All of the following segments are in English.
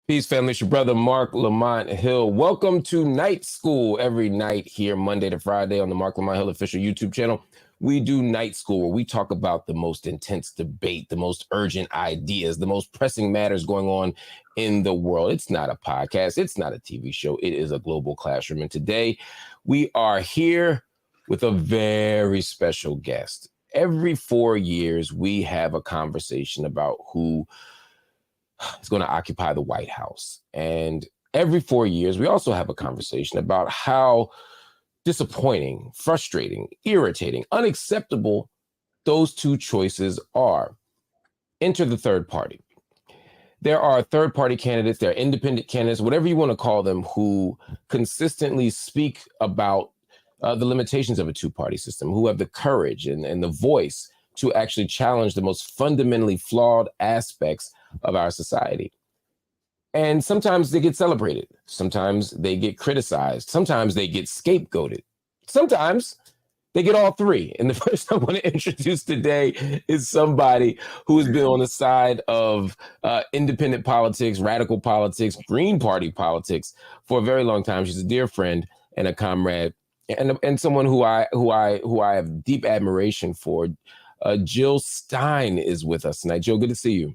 Peace, family. It's your brother, Marc Lamont Hill. Welcome to Night School every night here, Monday to Friday on the Marc Lamont Hill official YouTube channel. We do Night School where we talk about the most intense debate, the most urgent ideas, the most pressing matters going on in the world. It's not a podcast. It's not a TV show. It is a global classroom. And today we are here with a very special guest. Every 4 years, we have a conversation about who is going to occupy the White House. And every 4 years, we also have a conversation about how disappointing, frustrating, irritating, unacceptable those two choices are. Enter the third party. There are third-party candidates, there are independent candidates, whatever you want to call them, who consistently speak about the limitations of a two-party system, who have the courage and the voice to actually challenge the most fundamentally flawed aspects of our society. And sometimes they get celebrated. Sometimes they get criticized. Sometimes they get scapegoated. Sometimes they get all three. And the person I want to introduce today is somebody who has been on the side of independent politics, radical politics, Green Party politics for a very long time. She's a dear friend and a comrade, and someone who I have deep admiration for. Jill Stein is with us tonight. Jill, good to see you.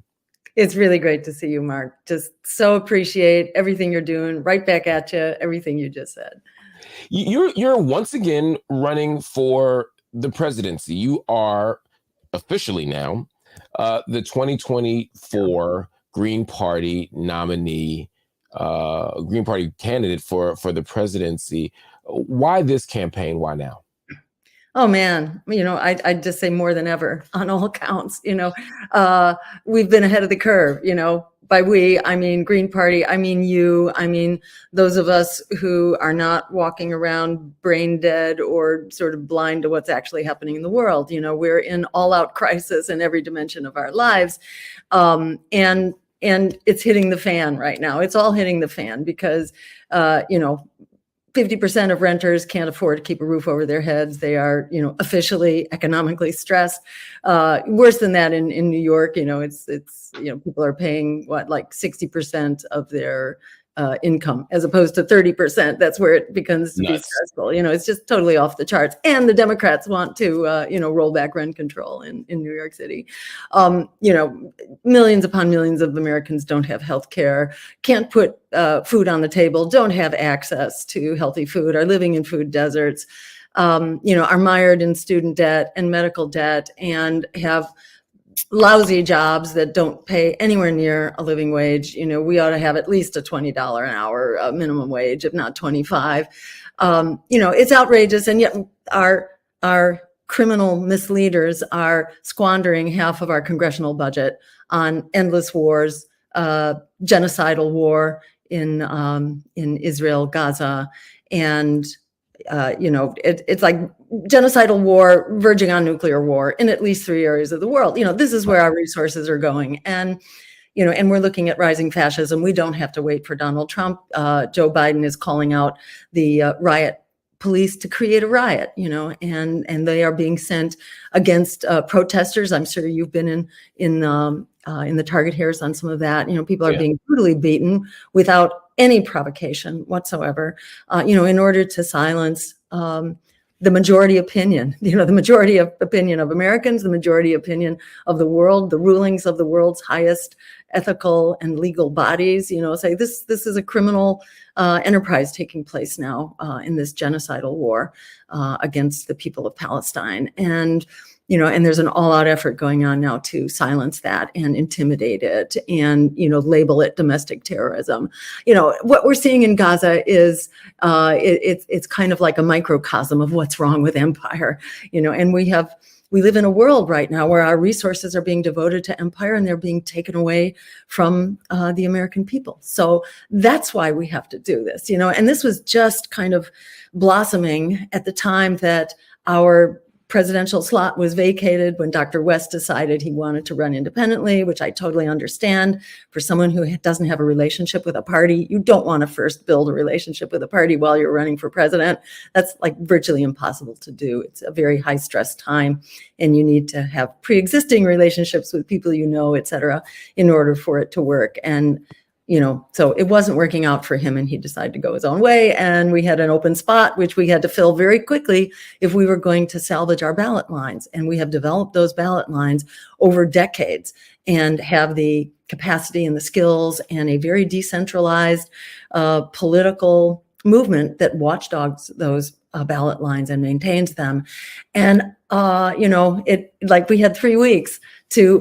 It's really great to see you, Mark. Just so appreciate everything you're doing. Right back at you, everything you just said. You're once again running for the presidency. You are officially now the 2024 Green Party nominee, Green Party candidate for the presidency. Why this campaign? Why now? Oh, man, I'd just say more than ever on all counts. We've been ahead of the curve. By we, I mean Green Party, I mean you, I mean those of us who are not walking around brain dead or sort of blind to what's actually happening in the world. We're in all-out crisis in every dimension of our lives. And it's hitting the fan right now. It's all hitting the fan because, 50% of renters can't afford to keep a roof over their heads. They are, officially economically stressed. Worse than that in New York, it's people are paying like 60% of their income as opposed to 30%. That's where it becomes to be stressful. It's just totally off the charts. And the Democrats want to, roll back rent control in New York City. Millions upon millions of Americans don't have health care, can't put food on the table, don't have access to healthy food, are living in food deserts, are mired in student debt and medical debt, and have lousy jobs that don't pay anywhere near a living wage. We ought to have at least a $20 an hour minimum wage, if not 25. It's outrageous. And yet our criminal misleaders are squandering half of our congressional budget on endless wars, genocidal war in Israel, Gaza, and it's like genocidal war verging on nuclear war in at least 3 areas of the world. This is where our resources are going. And, and we're looking at rising fascism. We don't have to wait for Donald Trump. Joe Biden is calling out the riot police to create a riot, and they are being sent against protesters. I'm sure you've been in the target hairs on some of that. People are being brutally beaten without any provocation whatsoever, in order to silence the majority opinion, the majority of opinion of Americans, the majority opinion of the world, the rulings of the world's highest ethical and legal bodies, say this is a criminal enterprise taking place now in this genocidal war against the people of Palestine. And and there's an all-out effort going on now to silence that and intimidate it and, label it domestic terrorism. What we're seeing in Gaza is it's kind of like a microcosm of what's wrong with empire, and we live in a world right now where our resources are being devoted to empire and they're being taken away from the American people. So that's why we have to do this, and this was just kind of blossoming at the time that our presidential slot was vacated when Dr. West decided he wanted to run independently, which I totally understand. For someone who doesn't have a relationship with a party, you don't want to first build a relationship with a party while you're running for president. That's like virtually impossible to do. It's a very high stress time, and you need to have pre-existing relationships with people et cetera, in order for it to work. And so it wasn't working out for him, and he decided to go his own way. And we had an open spot, which we had to fill very quickly if we were going to salvage our ballot lines. And we have developed those ballot lines over decades and have the capacity and the skills and a very decentralized political movement that watchdogs those ballot lines and maintains them. And, we had 3 weeks to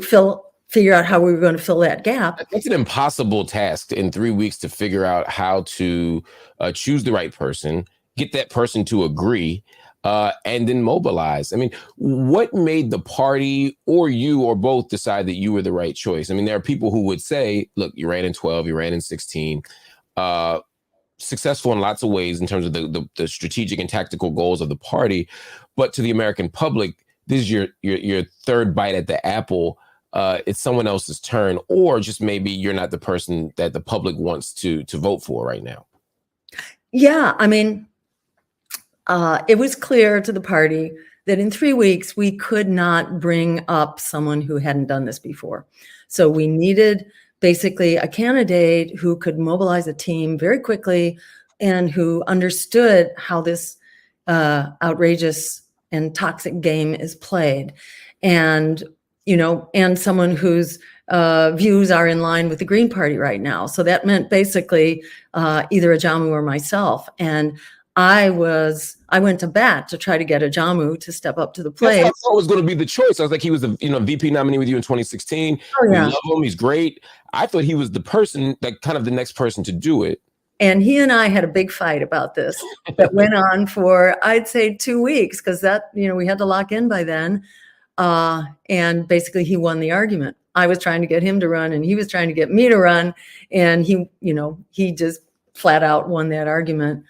figure out how we were going to fill that gap. It's an impossible task in 3 weeks to figure out how to choose the right person, get that person to agree, and then mobilize. I mean, what made the party or you or both decide that you were the right choice? I mean, there are people who would say, look, you ran in 12, you ran in 16, successful in lots of ways in terms of the strategic and tactical goals of the party. But to the American public, this is your third bite at the apple. It's someone else's turn, or just maybe you're not the person that the public wants to vote for right now. Yeah, I mean, it was clear to the party that in 3 weeks, we could not bring up someone who hadn't done this before. So we needed basically a candidate who could mobilize a team very quickly and who understood how this outrageous and toxic game is played. And and someone whose views are in line with the Green Party right now. So that meant basically either Ajamu or myself. And I went to bat to try to get Ajamu to step up to the plate. That's always going to be the choice. I was like, he was the VP nominee with you in 2016. Oh, yeah. We love him. He's great. I thought he was the person, that kind of the next person to do it. And he and I had a big fight about this that went on for, I'd say, 2 weeks, because that, we had to lock in by then. And basically he won the argument. I was trying to get him to run and he was trying to get me to run. And he just flat out won that argument,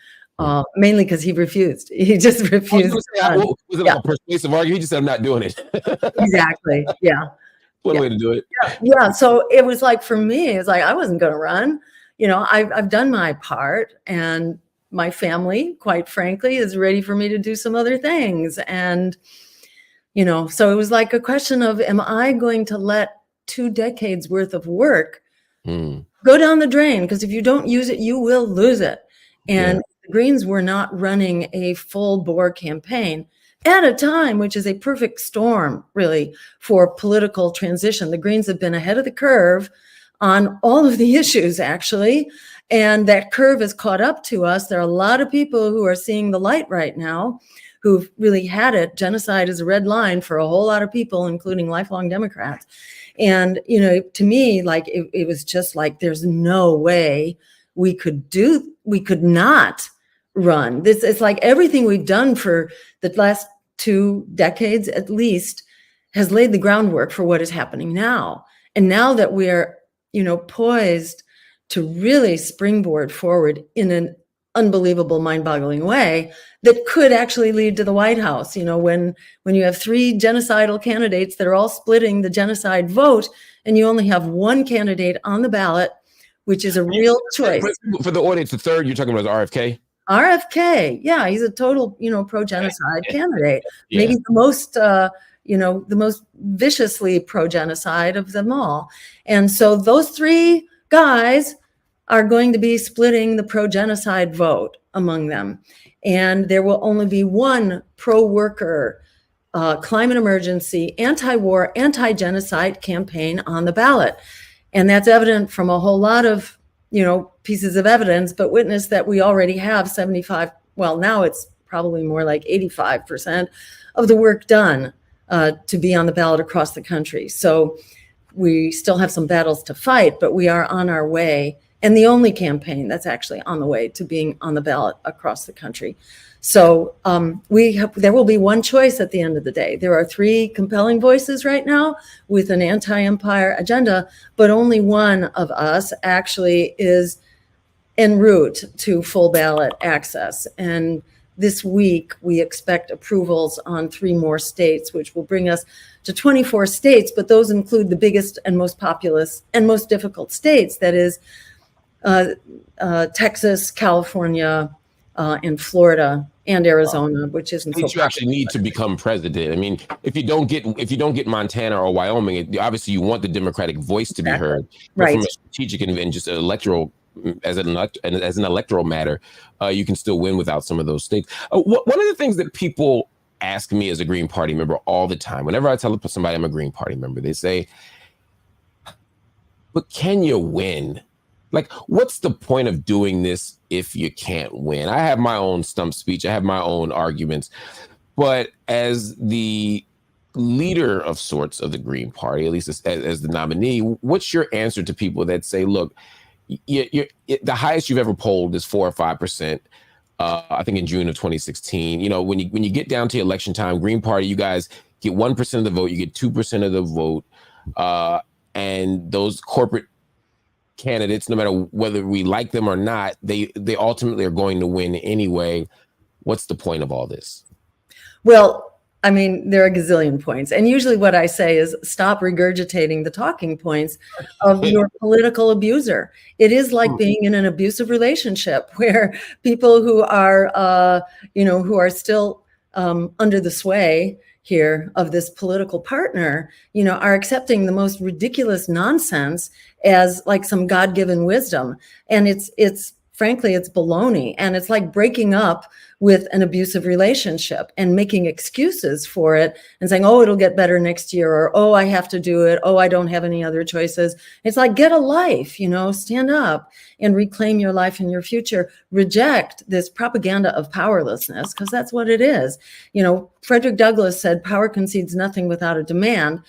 mainly because he refused. He just refused. Was it like a persuasive argument? He just said, I'm not doing it. Exactly. Yeah. One way to do it. Yeah. So it was like, for me, it's like, I wasn't going to run. I've done my part, and my family, quite frankly, is ready for me to do some other things. And so it was like a question of, am I going to let 2 decades worth of work go down the drain? Because if you don't use it, you will lose it. And the Greens were not running a full bore campaign at a time, which is a perfect storm, really, for political transition. The Greens have been ahead of the curve on all of the issues, actually. And that curve has caught up to us. There are a lot of people who are seeing the light right now, who've really had it. Genocide is a red line for a whole lot of people, including lifelong Democrats. And, to me, like, it was just like, there's no way we could not run. It's like everything we've done for the last 2 decades, at least, has laid the groundwork for what is happening now. And now that we're, poised to really springboard forward in an unbelievable, mind-boggling way that could actually lead to the White House. When you have 3 genocidal candidates that are all splitting the genocide vote, and you only have 1 candidate on the ballot, which is a real choice. For the audience, the third you're talking about is RFK? RFK, yeah, he's a total, pro-genocide candidate. Yeah. Maybe the most, the most viciously pro-genocide of them all. And so those 3 guys are going to be splitting the pro-genocide vote among them. And there will only be 1 pro-worker, climate emergency, anti-war, anti-genocide campaign on the ballot. And that's evident from a whole lot of, pieces of evidence, but witness that we already have 75, well, now it's probably more like 85% of the work done to be on the ballot across the country. So we still have some battles to fight, but we are on our way, and the only campaign that's actually on the way to being on the ballot across the country. So there will be 1 choice at the end of the day. There are 3 compelling voices right now with an anti-empire agenda, but only one of us actually is en route to full ballot access. And this week, we expect approvals on 3 more states, which will bring us to 24 states, but those include the biggest and most populous and most difficult states, that is Texas, California, and Florida. and Arizona, which isn't so States you actually need to become president. I mean, if you don't get Montana or Wyoming, obviously you want the Democratic voice to be heard. But Right. from a strategic and just electoral, as an electoral matter, you can still win without some of those states. One of the things that people ask me as a Green Party member all the time, whenever I tell somebody I'm a Green Party member, they say, "But can you win? Like, what's the point of doing this if you can't win?" I have my own stump speech. I have my own arguments. But as the leader of sorts of the Green Party, at least as the nominee, what's your answer to people that say, look, the highest you've ever polled is 4 or 5%. I think in June of 2016, when you get down to election time, Green Party, you guys get 1% of the vote, you get 2% of the vote. And those corporate candidates, no matter whether we like them or not, they ultimately are going to win anyway. What's the point of all this? Well, I mean, there are a gazillion points. And usually what I say is stop regurgitating the talking points of your political abuser. It is like being in an abusive relationship where people who are, who are still under the sway here of this political partner, are accepting the most ridiculous nonsense as like some God-given wisdom. And it's frankly, it's baloney. And it's like breaking up with an abusive relationship and making excuses for it and saying, oh, it'll get better next year, or, oh, I have to do it. Oh, I don't have any other choices. It's like, get a life, stand up and reclaim your life and your future. Reject this propaganda of powerlessness, because that's what it is. Frederick Douglass said, power concedes nothing without a demand.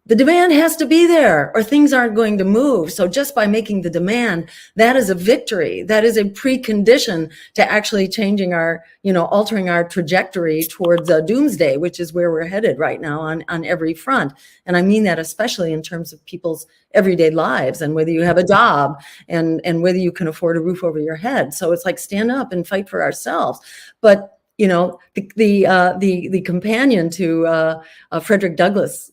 The demand has to be there or things aren't going to move. So just by making the demand, that is a victory. That is a precondition to actually changing altering our trajectory towards doomsday, which is where we're headed right now on every front. And I mean that especially in terms of people's everyday lives and whether you have a job and whether you can afford a roof over your head. So it's like, stand up and fight for ourselves. But, the companion to Frederick Douglass'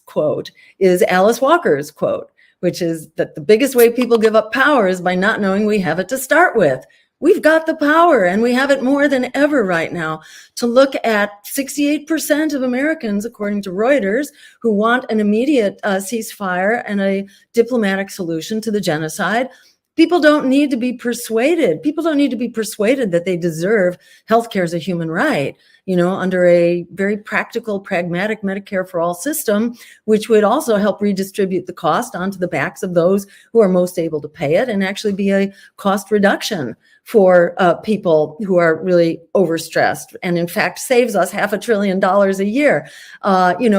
quote is Alice Walker's quote, which is that the biggest way people give up power is by not knowing we have it to start with. We've got the power, and we have it more than ever right now. To look at 68% of Americans, according to Reuters, who want an immediate ceasefire and a diplomatic solution to the genocide. People don't need to be persuaded. People don't need to be persuaded that they deserve healthcare as a human right, under a very practical, pragmatic Medicare for all system, which would also help redistribute the cost onto the backs of those who are most able to pay it and actually be a cost reduction for people who are really overstressed, and in fact saves us $500 billion a year.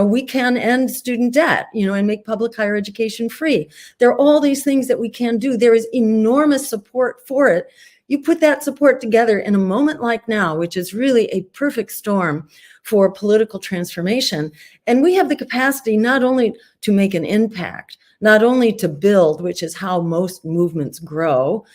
We can end student debt, and make public higher education free. There are all these things that we can do. There is enormous support for it. You put that support together in a moment like now, which is really a perfect storm for political transformation. And we have the capacity not only to make an impact, not only to build, which is how most movements grow,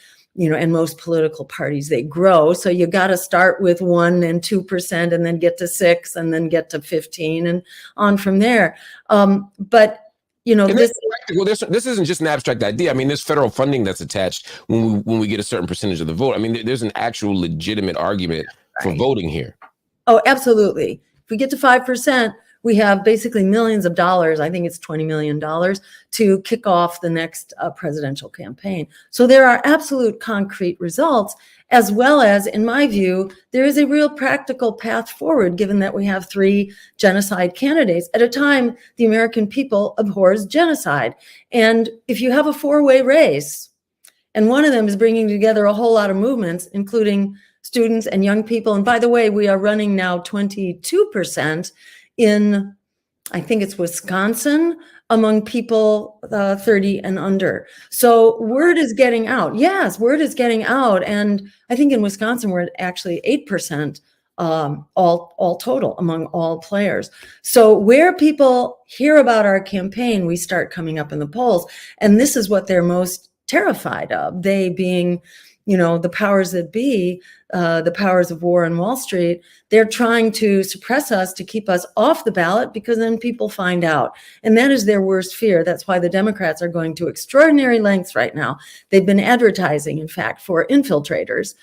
and most political parties, they grow. So you got to start with 1% and 2% and then get to 6% and then get to 15% and on from there. But this isn't just an abstract idea. I mean, there's federal funding that's attached when we get a certain percentage of the vote. I mean, there's an actual legitimate argument for voting here. Oh, absolutely. If we get to 5%, we have basically millions of dollars. I think it's $20 million to kick off the next presidential campaign. So there are absolute concrete results, as well as, in my view, there is a real practical path forward, given that we have 3 genocide candidates at a time the American people abhors genocide. And if you have a 4-way race, and one of them is bringing together a whole lot of movements, including students and young people. And by the way, we are running now 22% in, I think it's Wisconsin, among people 30 and under. So word is getting out. Yes, word is getting out. And I think in Wisconsin, we're at actually 8% all total among all players. So where people hear about our campaign, we start coming up in the polls. And this is what they're most terrified of, they being the powers that be, the powers of war and Wall Street. They're trying to suppress us to keep us off the ballot, because then people find out. And that is their worst fear. That's why the Democrats are going to extraordinary lengths right now. They've been advertising, in fact, for infiltrators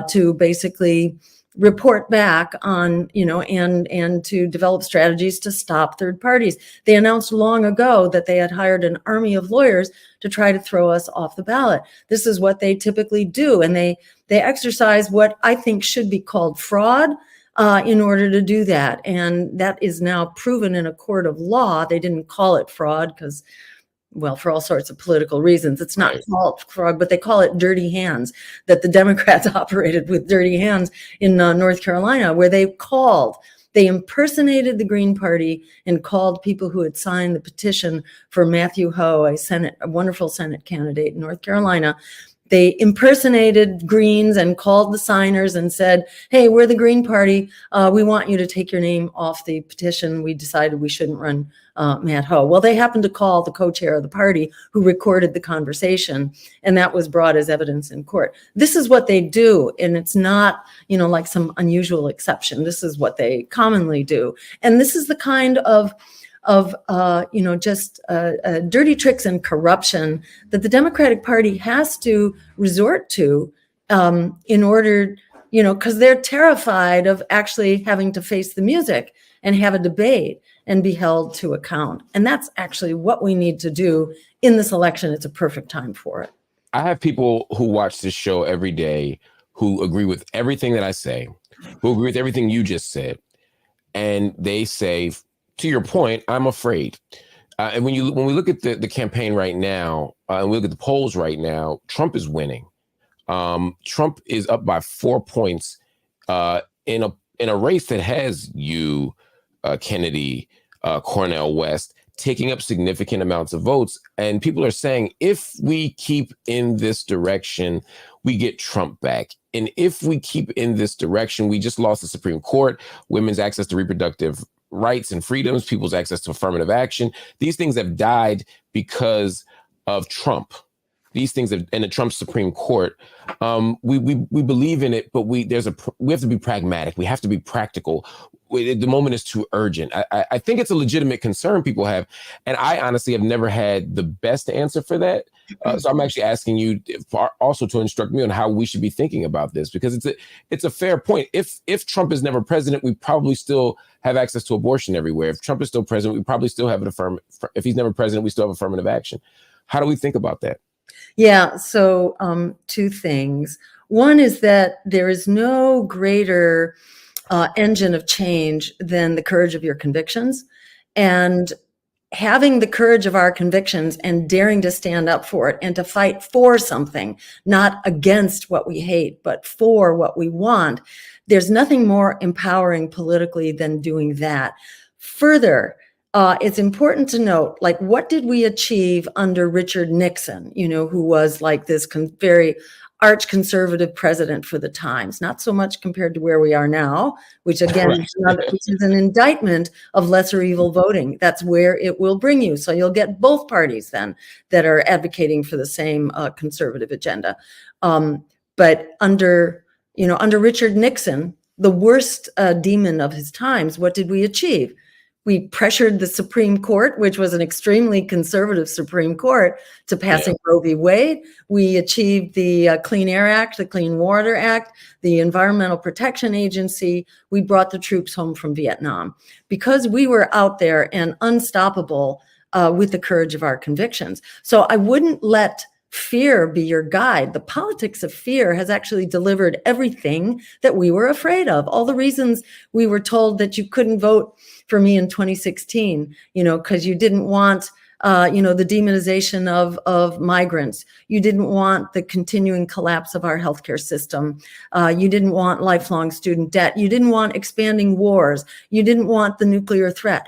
to basically report back on, and to develop strategies to stop third parties. They announced long ago that they had hired an army of lawyers to try to throw us off the ballot. This is what they typically do. And they exercise what I think should be called fraud in order to do that. And that is now proven in a court of law. They didn't call it fraud because, well, for all sorts of political reasons, it's not called fraud, but they call it dirty hands, that the Democrats operated with dirty hands in North Carolina, where they impersonated the Green Party and called people who had signed the petition for Matthew Hoh, a wonderful Senate candidate in North Carolina. They impersonated Greens and called the signers and said, hey, we're the Green Party. We want you to take your name off the petition. We decided we shouldn't run Matt Hoh. Well, they happened to call the co-chair of the party who recorded the conversation, and that was brought as evidence in court. This is what they do, and it's not, like some unusual exception. This is what they commonly do. And this is the kind of dirty tricks and corruption that the Democratic Party has to resort to in order, because they're terrified of actually having to face the music and have a debate and be held to account. And that's actually what we need to do in this election. It's a perfect time for it. I have people who watch this show every day who agree with everything that I say, who agree with everything you just said. And they say, to your point, I'm afraid. And when we look at the campaign right now, and we look at the polls right now, Trump is winning. Trump is up by 4 points in a race that has you, Kennedy, Cornell West, taking up significant amounts of votes. And people are saying, if we keep in this direction, we get Trump back. And if we keep in this direction, we just lost the Supreme Court, women's access to reproductive rights and freedoms, people's access to affirmative action. These things have died because of Trump. These things have, and the Trump Supreme Court. We believe in it, but we have to be pragmatic. We have to be practical. The moment is too urgent. I think it's a legitimate concern people have, and I honestly have never had the best answer for that. So I'm actually asking you also to instruct me on how we should be thinking about this, because it's a fair point. If Trump is never president, we probably still have access to abortion everywhere. If Trump is still president, we probably still have if he's never president, we still have affirmative action. How do we think about that? Yeah, so two things. One is that there is no greater engine of change than the courage of your convictions. And having the courage of our convictions and daring to stand up for it and to fight for something, not against what we hate, but for what we want. There's nothing more empowering politically than doing that. Further, it's important to note, like, what did we achieve under Richard Nixon, who was like this very arch conservative president for the times, not so much compared to where we are now, which again, which is an indictment of lesser evil voting. That's where it will bring you. So you'll get both parties then that are advocating for the same conservative agenda. But under Richard Nixon, the worst demon of his times, what did we achieve? We pressured the Supreme Court, which was an extremely conservative Supreme Court, to passing Roe v. Wade. We achieved the Clean Air Act, the Clean Water Act, the Environmental Protection Agency. We brought the troops home from Vietnam because we were out there and unstoppable with the courage of our convictions. So I wouldn't let fear be your guide. The politics of fear has actually delivered everything that we were afraid of. All the reasons we were told that you couldn't vote for me in 2016, because you didn't want, the demonization of migrants. You didn't want the continuing collapse of our healthcare system. You didn't want lifelong student debt. You didn't want expanding wars. You didn't want the nuclear threat.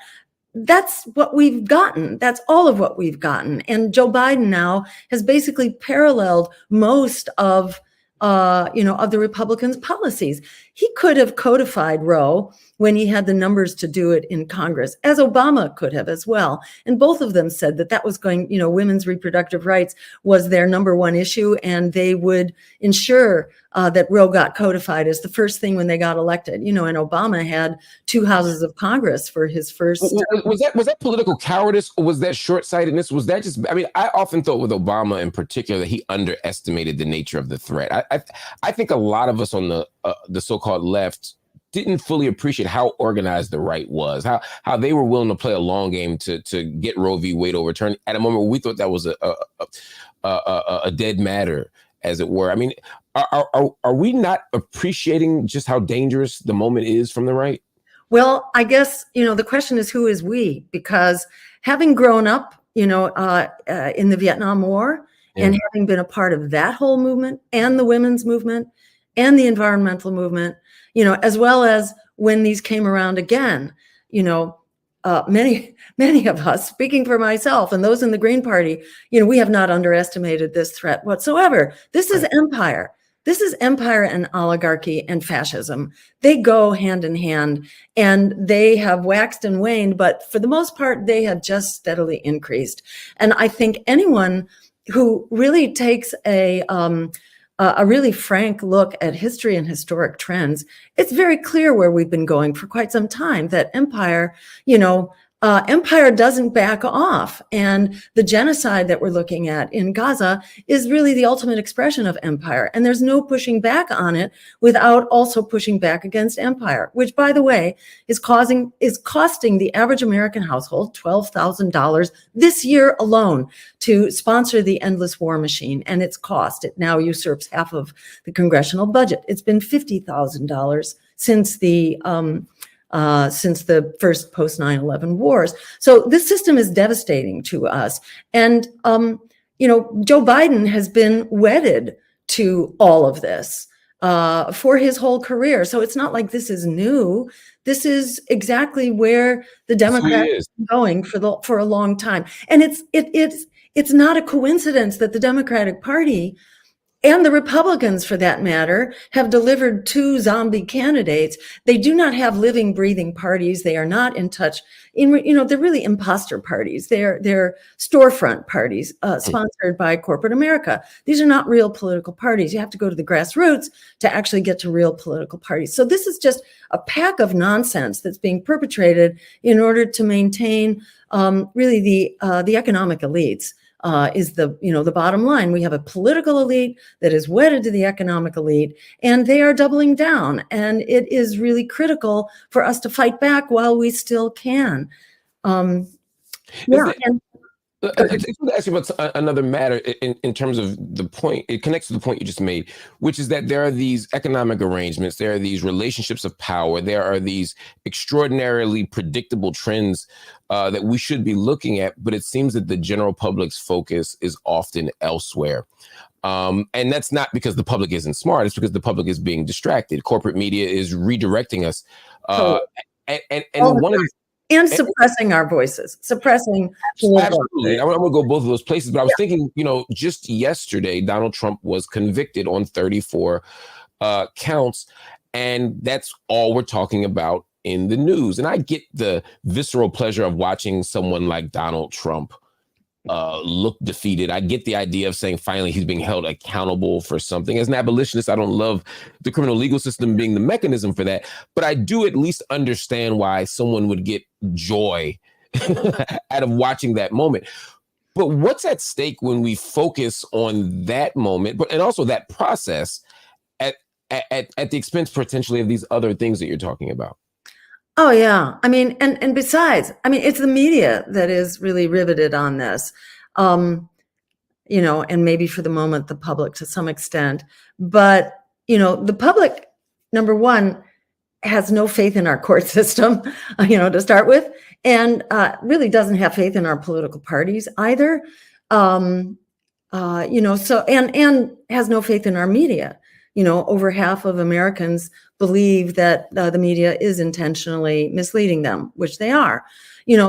That's what we've gotten. That's all of what we've gotten. And Joe Biden now has basically paralleled most of the Republicans' policies. He could have codified Roe when he had the numbers to do it in Congress, as Obama could have as well. And both of them said that was going, women's reproductive rights was their number one issue, and they would ensure that Roe got codified as the first thing when they got elected. And Obama had 2 houses of Congress for his first. Was that political cowardice, or was that short-sightedness? Was that just? I mean, I often thought with Obama in particular that he underestimated the nature of the threat. I think a lot of us on the so-called left didn't fully appreciate how organized the right was, how they were willing to play a long game to get Roe v. Wade overturned at a moment where we thought that was a dead matter, as it were. I mean, are we not appreciating just how dangerous the moment is from the right? Well, I guess, the question is, who is we? Because having grown up, in the Vietnam War, and having been a part of that whole movement and the women's movement and the environmental movement, as well as when these came around again, many of us, speaking for myself and those in the Green Party, we have not underestimated this threat whatsoever. This is empire. This is empire and oligarchy and fascism. They go hand in hand, and they have waxed and waned, but for the most part, they have just steadily increased. And I think anyone who really takes a really frank look at history and historic trends, it's very clear where we've been going for quite some time, that empire, empire doesn't back off. And the genocide that we're looking at in Gaza is really the ultimate expression of empire. And there's no pushing back on it without also pushing back against empire, which, by the way, is costing the average American household $12,000 this year alone to sponsor the endless war machine. And its cost, it now usurps half of the congressional budget. It's been $50,000 since the first post 9/11 wars. So this system is devastating to us. And, Joe Biden has been wedded to all of this for his whole career. So it's not like this is new. This is exactly where the Democrats are going for a long time. And it's not a coincidence that the Democratic Party and the Republicans, for that matter, have delivered two zombie candidates. They do not have living, breathing parties. They are not in touch. They're really imposter parties. They're storefront parties sponsored by corporate America. These are not real political parties. You have to go to the grassroots to actually get to real political parties. So this is just a pack of nonsense that's being perpetrated in order to maintain really the economic elites. Is the bottom line. We have a political elite that is wedded to the economic elite, and they are doubling down. And it is really critical for us to fight back while we still can. I want to ask you about another matter in terms of the point. It connects to the point you just made, which is that there are these economic arrangements, there are these relationships of power, there are these extraordinarily predictable trends that we should be looking at, but it seems that the general public's focus is often elsewhere. And that's not because the public isn't smart, it's because the public is being distracted. Corporate media is redirecting us. And suppressing our voices, suppressing. Absolutely. I'm going to go both of those places. But I was thinking, just yesterday, Donald Trump was convicted on 34 counts. And that's all we're talking about in the news. And I get the visceral pleasure of watching someone like Donald Trump look defeated. I get the idea of saying finally he's being held accountable for something. As an abolitionist, I don't love the criminal legal system being the mechanism for that, but I do at least understand why someone would get joy out of watching that moment. But what's at stake when we focus on that moment, and also that process at the expense potentially of these other things that you're talking about? Oh, yeah. I mean, and besides, it's the media that is really riveted on this, and maybe for the moment, the public to some extent. But, the public, number one, has no faith in our court system, to start with, and really doesn't have faith in our political parties either. So and has no faith in our media. Over half of Americans believe that the media is intentionally misleading them, which they are.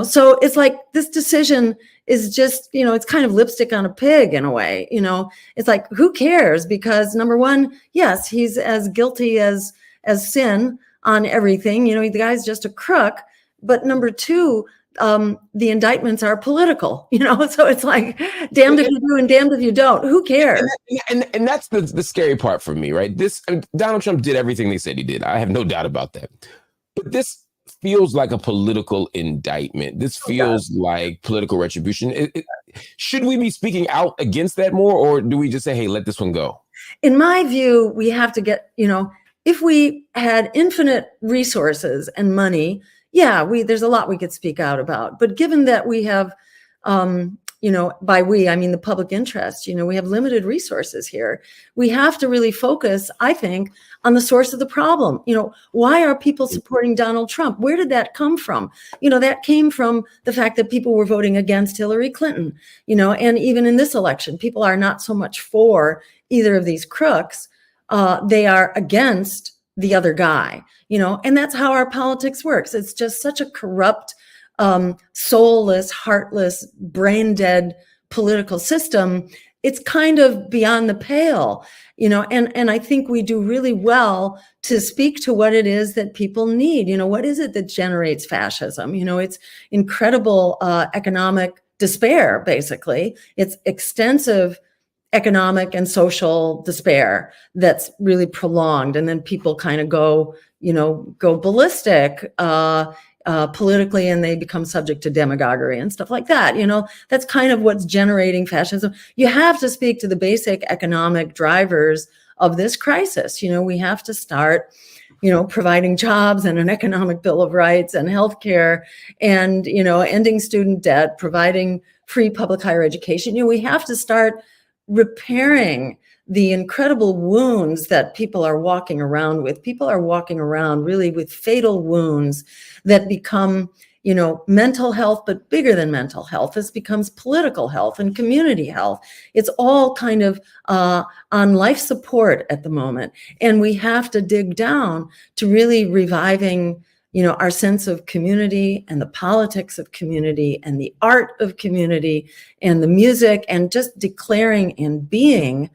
So it's like this decision is just, it's kind of lipstick on a pig in a way. It's like, who cares? Because number one, yes, he's as guilty as sin on everything. The guy's just a crook. But number two, the indictments are political, so it's like damned if you do and damned if you don't. Who cares? And that's the scary part for me, right? Donald Trump did everything they said he did. I have no doubt about that. But this feels like a political indictment. This feels like political retribution. Should we be speaking out against that more, or do we just say, hey, let this one go? In my view, we have to get, if we had infinite resources and money, yeah, there's a lot we could speak out about. But given that we have, by we, I mean the public interest, we have limited resources here. We have to really focus, I think, on the source of the problem. Why are people supporting Donald Trump? Where did that come from? That came from the fact that people were voting against Hillary Clinton, and even in this election, people are not so much for either of these crooks. They are against the other guy, and that's how our politics works. It's just such a corrupt, soulless, heartless, brain dead political system. It's kind of beyond the pale, and I think we do really well to speak to what it is that people need. What is it that generates fascism? It's incredible economic despair, basically. It's extensive economic and social despair that's really prolonged, and then people kind of go ballistic politically, and they become subject to demagoguery and stuff like that. That's kind of what's generating fascism. You have to speak to the basic economic drivers of this crisis. We have to start providing jobs and an economic bill of rights and healthcare, and ending student debt, providing free public higher education. We have to start repairing the incredible wounds that people are walking around with. People are walking around really with fatal wounds that become, mental health, but bigger than mental health. This becomes political health and community health. It's all kind of on life support at the moment. And we have to dig down to really reviving our sense of community and the politics of community and the art of community and the music, and just declaring and being,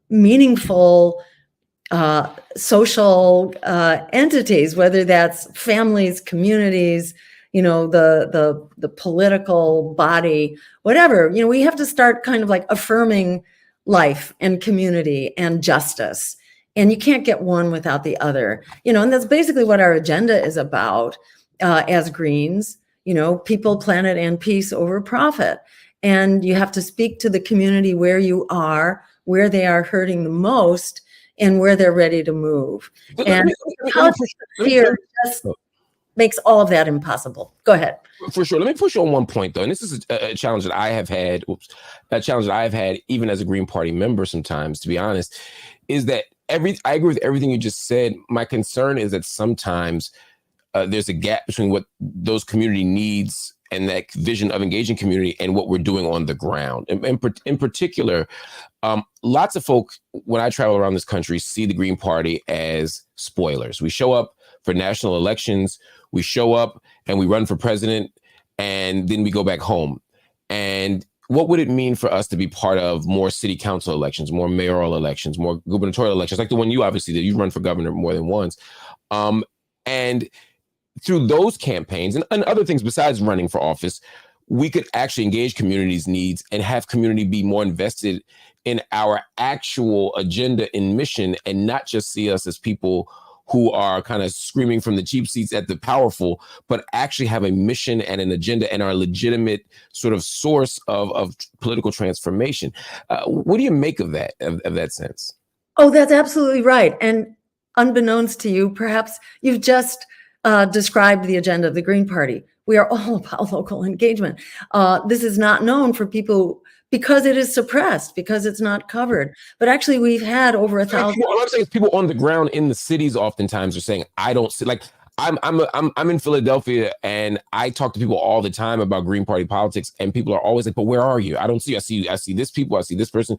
meaningful social entities, whether that's families, communities, the political body, whatever. We have to start kind of like affirming life and community and justice. And you can't get one without the other, and that's basically what our agenda is about as Greens, people, planet, and peace over profit. And you have to speak to the community where you are, where they are hurting the most, and where they're ready to move. And politics here just makes all of that impossible. Go ahead. For sure. Let me push you on one point, though. And this is a challenge that I have had, even as a Green Party member sometimes, to be honest, is that I agree with everything you just said. My concern is that sometimes there's a gap between what those community needs and that vision of engaging community and what we're doing on the ground. In particular, lots of folk, when I travel around this country, see the Green Party as spoilers. We show up for national elections, we show up and we run for president, and then we go back home. And what would it mean for us to be part of more city council elections, more mayoral elections, more gubernatorial elections, like the one you obviously did? You run for governor more than once. And through those campaigns and other things besides running for office, we could actually engage community's needs and have community be more invested in our actual agenda and mission, and not just see us as people who are kind of screaming from the cheap seats at the powerful, but actually have a mission and an agenda and are a legitimate sort of source of political transformation. What do you make of that, of that sense? Oh, that's absolutely right. And unbeknownst to you, perhaps you've just described the agenda of the Green Party. We are all about local engagement. This is not known for people because it is suppressed, because it's not covered. But actually, we've had over 1,000. What I'm saying is people on the ground in the cities oftentimes are saying, I don't see, like, I'm in Philadelphia, and I talk to people all the time about Green Party politics, and people are always like, but where are you? I don't see you. I see this people, I see this person.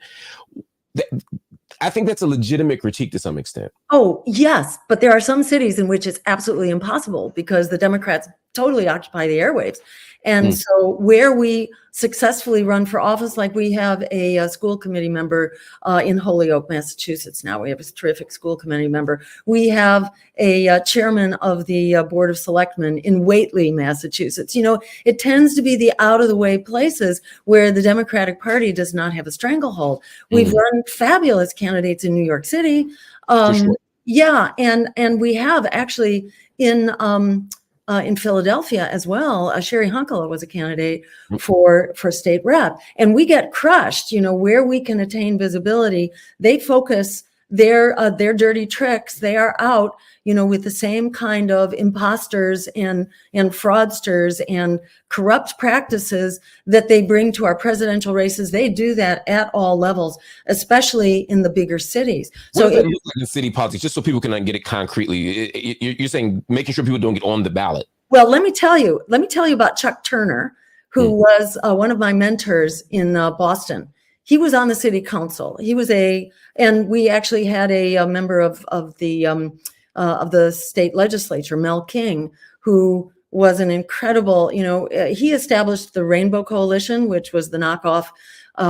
I think that's a legitimate critique to some extent. Oh, yes. But there are some cities in which it's absolutely impossible because the Democrats totally occupy the airwaves. And so where we successfully run for office, like we have a school committee member in Holyoke, Massachusetts now. We have a terrific school committee member. We have a chairman of the Board of Selectmen in Whately, Massachusetts. It tends to be the out-of-the-way places where the Democratic Party does not have a stranglehold. We've run fabulous candidates in New York City. Sure. Yeah, and we have actually in Philadelphia as well. Sherry Hunkela was a candidate for state rep, and we get crushed. Where we can attain visibility, they focus their dirty tricks. They are out, with the same kind of imposters and fraudsters and corrupt practices that they bring to our presidential races. They do that at all levels, especially in the bigger cities. What does that look like in city politics, just so people can get it concretely? You're saying making sure people don't get on the ballot. Well, let me tell you about Chuck Turner, who was one of my mentors in Boston. He was on the city council. He was and we actually had a member of the state legislature, Mel King, who was an incredible, he established the Rainbow Coalition, which was the knockoff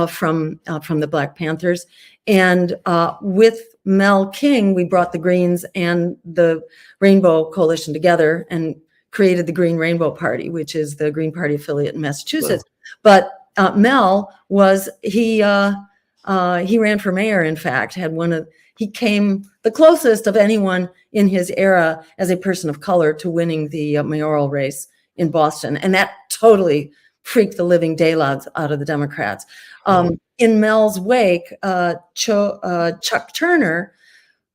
from the Black Panthers. And with Mel King, we brought the Greens and the Rainbow Coalition together and created the Green Rainbow Party, which is the Green Party affiliate in Massachusetts. But Mel he ran for mayor, in fact, he came the closest of anyone in his era as a person of color to winning the mayoral race in Boston. And that totally freaked the living daylights out of the Democrats. In Mel's wake, Chuck Turner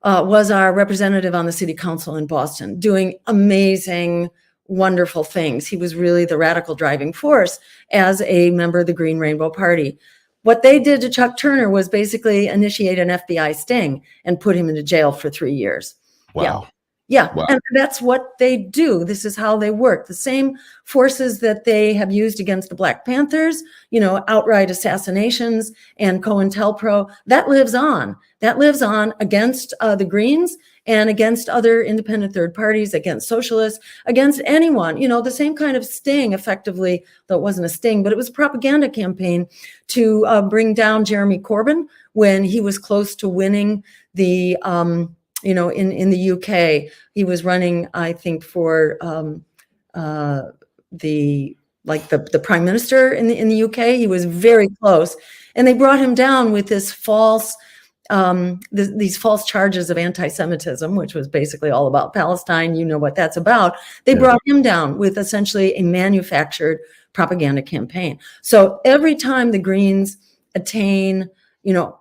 was our representative on the city council in Boston, doing amazing, wonderful things. He was really the radical driving force as a member of the Green Rainbow Party. What they did to Chuck Turner was basically initiate an FBI sting and put him into jail for 3 years. Wow. Yeah. Wow. And that's what they do. This is how they work. The same forces that they have used against the Black Panthers, outright assassinations and COINTELPRO, that lives on. That lives on against the Greens and against other independent third parties, against socialists, against anyone. The same kind of sting, effectively, though it wasn't a sting, but it was a propaganda campaign to bring down Jeremy Corbyn when he was close to winning the in the UK. He was running, I think, for the prime minister in the UK. He was very close, and they brought him down with this false these false charges of anti-Semitism, which was basically all about Palestine. You know what that's about. They brought him down with essentially a manufactured propaganda campaign. So every time the Greens attain,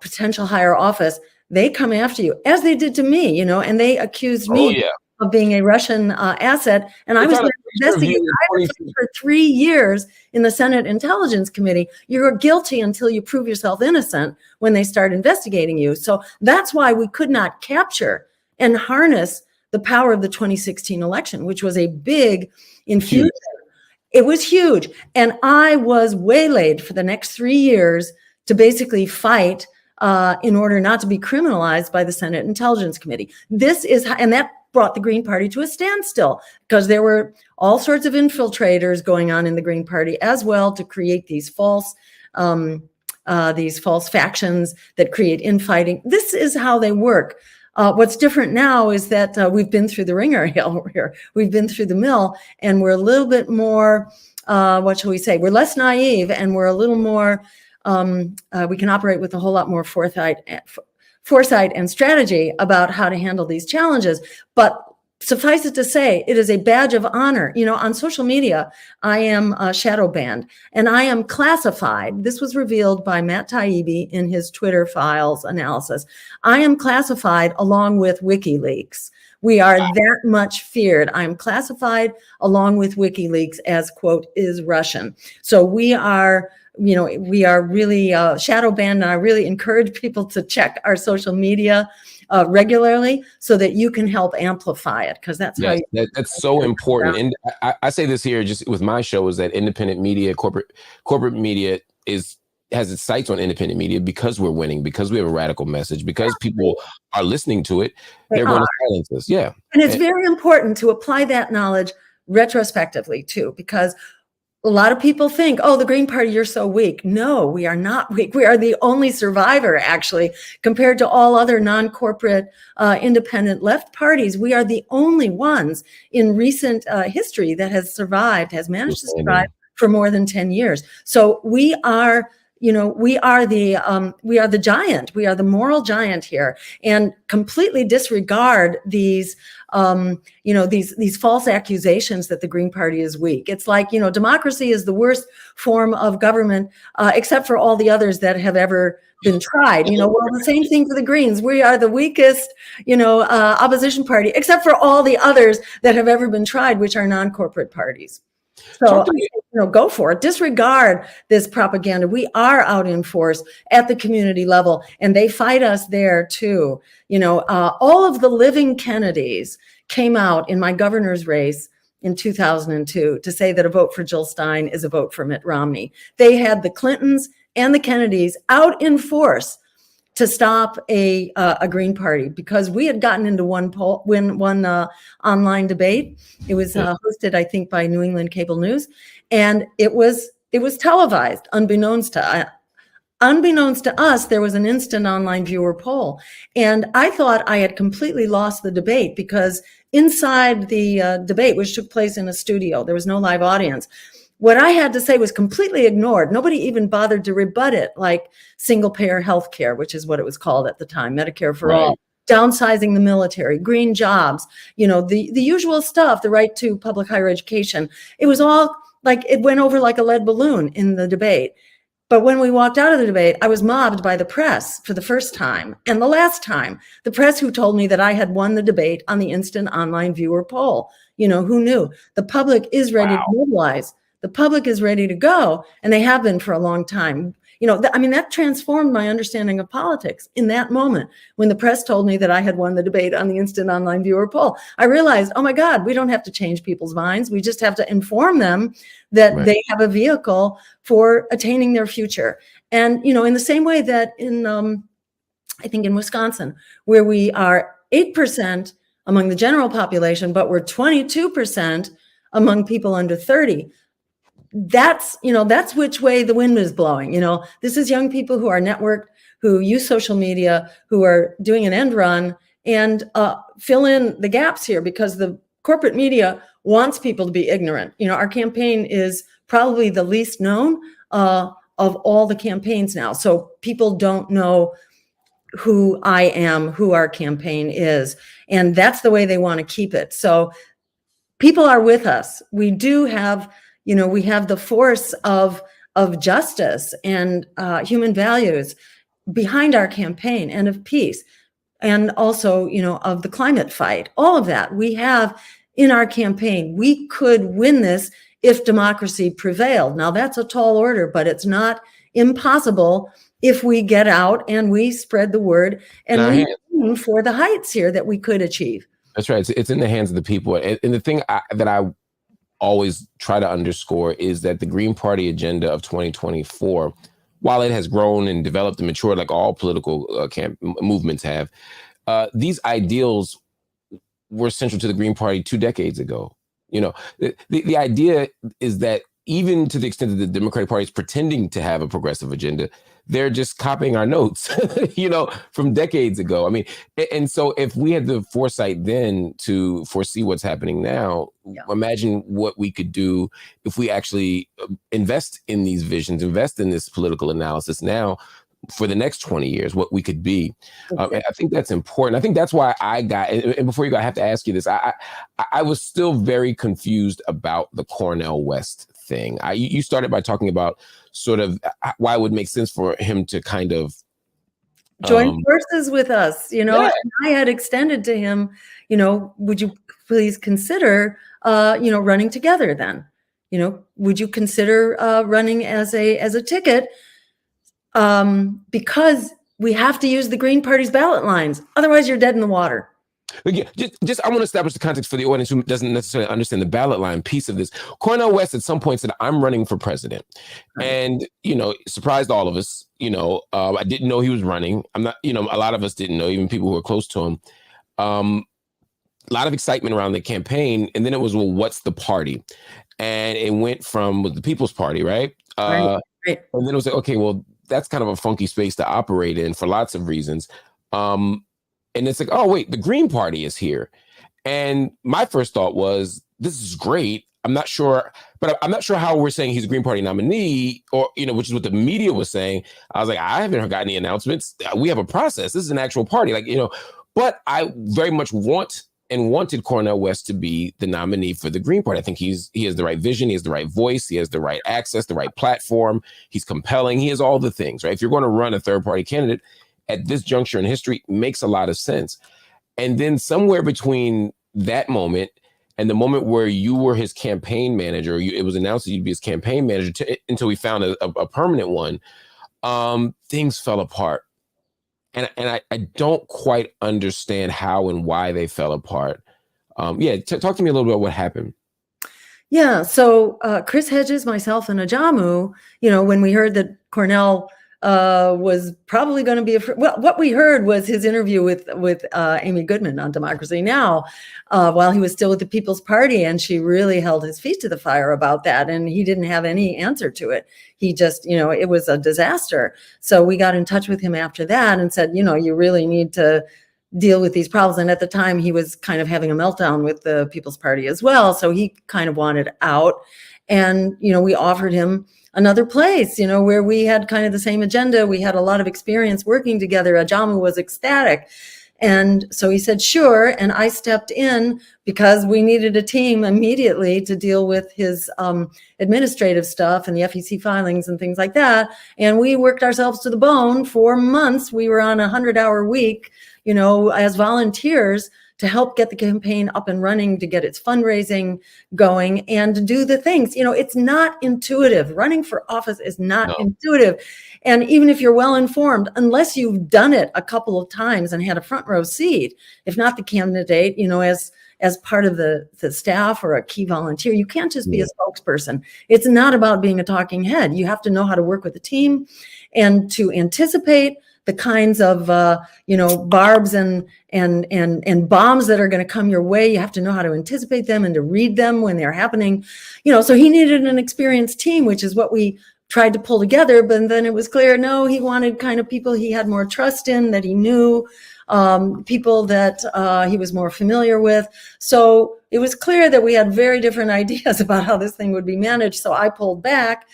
potential higher office, they come after you, as they did to me, and they accused me of being a Russian asset. And I was investigated for 3 years in the Senate Intelligence Committee. You're guilty until you prove yourself innocent when they start investigating you. So that's why we could not capture and harness the power of the 2016 election, which was a big infusion. It was huge. And I was waylaid for the next 3 years to basically fight in order not to be criminalized by the Senate Intelligence Committee. And that brought the Green Party to a standstill because there were all sorts of infiltrators going on in the Green Party as well to create these false factions that create infighting. This is how they work. What's different now is that we've been through the ringer here. We've been through the mill, and we're a little bit more, what shall we say? We're less naive, and we're a little more, we can operate with a whole lot more foresight and strategy about how to handle these challenges. But suffice it to say, it is a badge of honor. On social media, I am shadow banned and I am classified. This was revealed by Matt Taibbi in his Twitter files analysis. I am classified along with WikiLeaks. We are that much feared. I'm classified along with WikiLeaks as, quote, is Russian. So we are really shadow banned, and I really encourage people to check our social media regularly so that you can help amplify it, because that's that's so important. And I say this here just with my show, is that independent media, corporate media has its sights on independent media because we're winning, because we have a radical message, because people are listening to it. They're going to silence us. Yeah. And it's very important to apply that knowledge retrospectively too, because a lot of people think, oh, the Green Party, you're so weak. No, we are not weak. We are the only survivor, actually, compared to all other non-corporate independent left parties. We are the only ones in recent history that has managed to survive for more than 10 years. So we are, we are the giant. We are the moral giant here, and completely disregard these these false accusations that the Green Party is weak. It's like, democracy is the worst form of government, except for all the others that have ever been tried. Well, the same thing for the Greens. We are the weakest, opposition party, except for all the others that have ever been tried, which are non-corporate parties. So, go for it. Disregard this propaganda. We are out in force at the community level, and they fight us there too. All of the living Kennedys came out in my governor's race in 2002 to say that a vote for Jill Stein is a vote for Mitt Romney. They had the Clintons and the Kennedys out in force to stop a Green Party, because we had gotten into one online debate. It was hosted, I think, by New England Cable News, and it was televised. Unbeknownst to us, there was an instant online viewer poll, and I thought I had completely lost the debate, because inside the debate, which took place in a studio, there was no live audience. What I had to say was completely ignored. Nobody even bothered to rebut it, like single-payer health care, which is what it was called at the time, Medicare for all, downsizing the military, green jobs, the usual stuff, the right to public higher education. It was all like, it went over like a lead balloon in the debate. But when we walked out of the debate, I was mobbed by the press for the first time and the last time. The press, who told me that I had won the debate on the instant online viewer poll. Who knew? The public is ready to mobilize. The public is ready to go, and they have been for a long time. That transformed my understanding of politics in that moment when the press told me that I had won the debate on the instant online viewer poll. I realized, oh my God, we don't have to change people's minds. We just have to inform them that they have a vehicle for attaining their future. And, in the same way that I think in Wisconsin, where we are 8% among the general population, but we're 22% among people under 30. That's which way the wind is blowing. This is young people who are networked, who use social media, who are doing an end run and fill in the gaps here, because the corporate media wants people to be ignorant. Our campaign is probably the least known of all the campaigns now. So people don't know who I am, who our campaign is. And that's the way they want to keep it. So people are with us. We do have we have the force of justice and human values behind our campaign, and of peace, and also, of the climate fight. All of that we have in our campaign. We could win this if democracy prevailed. Now, that's a tall order, but it's not impossible if we get out and we spread the word and we aim for the heights here that we could achieve. That's right. It's in the hands of the people. And the thing that I always try to underscore is that the Green Party agenda of 2024, while it has grown and developed and matured like all political movements have, these ideals were central to the Green Party 2 decades ago. The idea is that even to the extent that the Democratic Party is pretending to have a progressive agenda, they're just copying our notes, from decades ago. I mean, and so if we had the foresight then to foresee what's happening now, imagine what we could do if we actually invest in these visions, invest in this political analysis now for the next 20 years, what we could be. And I think that's important. I think that's why I got, and before you go, I have to ask you this. I was still very confused about the Cornel West thing. You started by talking about sort of why it would make sense for him to kind of join forces with us, And I had extended to him, would you please consider, running together then? Would you consider running as a ticket? Because we have to use the Green Party's ballot lines. Otherwise, you're dead in the water. Yeah, just I want to establish the context for the audience who doesn't necessarily understand the ballot line piece of this. Cornel West at some point said, I'm running for president. And, surprised all of us. I didn't know he was running. I'm not, a lot of us didn't know, even people who were close to him. A lot of excitement around the campaign. And then it was, well, what's the party? And it went from the People's Party, right? Right. And then it was like, okay, well, that's kind of a funky space to operate in for lots of reasons. And it's like, oh, wait, the Green Party is here. And my first thought was, this is great. I'm not sure, but I'm not sure how we're saying he's a Green Party nominee, or, which is what the media was saying. I was like, I haven't got any announcements. We have a process. This is an actual party, but I very much wanted Cornel West to be the nominee for the Green Party. I think he has the right vision. He has the right voice. He has the right access, the right platform. He's compelling. He has all the things, right? If you're going to run a third party candidate at this juncture in history, it makes a lot of sense. And then somewhere between that moment and the moment where you were his campaign manager, it was announced that you'd be his campaign manager until we found a permanent one, things fell apart. And I don't quite understand how and why they fell apart. Talk to me a little bit about what happened. Yeah, so Chris Hedges, myself, and Ajamu, when we heard that Cornell was probably going to be what we heard was his interview with Amy Goodman on Democracy Now! While he was still with the People's Party, and she really held his feet to the fire about that, and he didn't have any answer to it. He just, it was a disaster. So we got in touch with him after that and said, you really need to deal with these problems. And at the time, he was kind of having a meltdown with the People's Party as well. So he kind of wanted out. And, we offered him another place, where we had kind of the same agenda. We had a lot of experience working together. Ajamu was ecstatic. And so he said, sure. And I stepped in because we needed a team immediately to deal with his administrative stuff and the FEC filings and things like that. And we worked ourselves to the bone for months. We were on a 100-hour week, as volunteers to help get the campaign up and running, to get its fundraising going, and to do the things. It's not intuitive. Running for office is not intuitive. And even if you're well informed, unless you've done it a couple of times and had a front row seat, if not the candidate, as part of the staff or a key volunteer, you can't just be a spokesperson. It's not about being a talking head. You have to know how to work with a team and to anticipate the kinds of barbs and bombs that are going to come your way. You have to know how to anticipate them and to read them when they're happening. So he needed an experienced team, which is what we tried to pull together. But then it was clear, no, he wanted kind of people he had more trust in, that he knew, people that he was more familiar with. So it was clear that we had very different ideas about how this thing would be managed. So I pulled back.